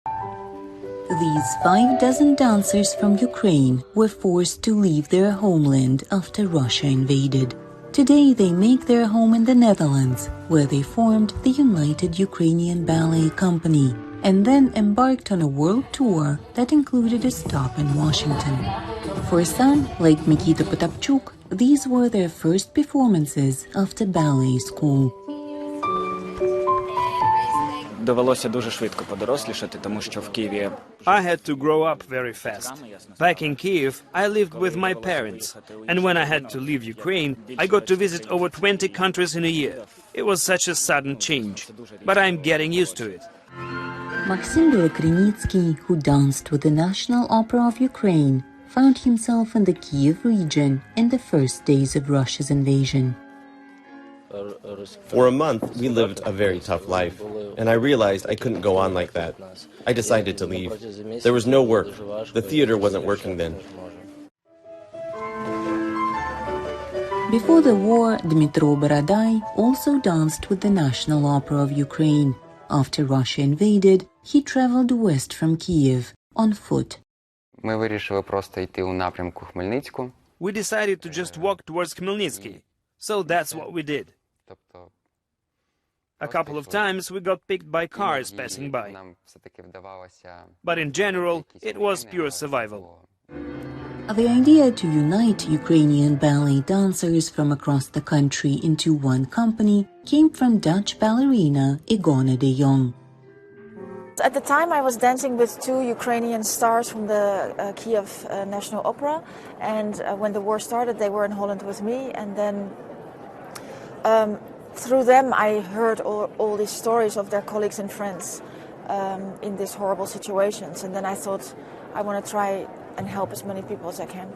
These 5 dancers from Ukraine were forced to leave their homeland after Russia invaded. Today they make their home in the Netherlands, where they formed the United Ukrainian Ballet Company, and then embarked on a world tour that included a stop in Washington. For some, like Mikita Potapchuk, these were their first performances after ballet school. Довелося дуже швидко подорослішати, тому що в Києві I had to grow up very fast. Back in Kiev, I lived with my parents, and when I had to leave Ukraine, I got to visit over 20 countries in a year. It was such a sudden change, but I'm getting used to it. Maxim Belokrinitsky, who danced with the National Opera of Ukraine, found himself in the Kiev region in the first days of Russia's invasion. For a month, we lived a very tough life, and I realized I couldn't go on like that. I decided to leave. There was no work. The theater wasn't working then. Before the war, Dmitro Borodai also danced with the National Opera of Ukraine. After Russia invaded, he traveled west from Kiev on foot. Ми вирішили просто йти у напрямку Хмельницьку. We decided to just walk towards Khmelnytsky, so that's what we did. A couple of times we got picked by cars passing by, but in general, it was pure survival. The idea to unite Ukrainian ballet dancers from across the country into one company came from Dutch ballerina Igona de Jong. At the time I was dancing with 2 Ukrainian stars from the Kiev National Opera, and when the war started they were in Holland with me, and then through them I heard all these stories of their colleagues and friends in these horrible situations, and then I thought I want to try and help as many people as I can.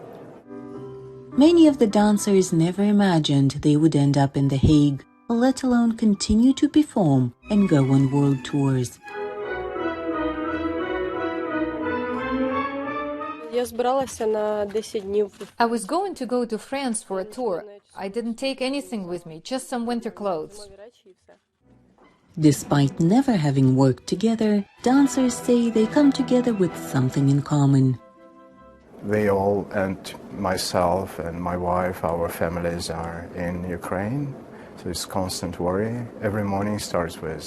Many of the dancers never imagined they would end up in The Hague, let alone continue to perform and go on world tours. I was going to go to France for a tour. I didn't take anything with me, just some winter clothes. Despite never having worked together, dancers say they come together with something in common. They all, and myself and my wife, our families are in Ukraine, so it's constant worry. Every morning starts with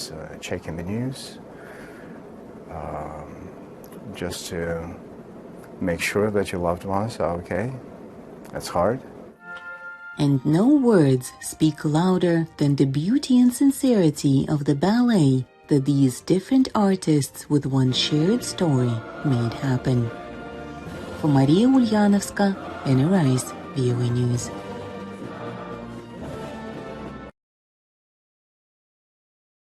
checking the news, just to make sure that your loved ones are okay. That's hard. And no words speak louder than the beauty and sincerity of the ballet that these different artists with one shared story made happen. For Maria Ulyanovska, NRI's VOA News.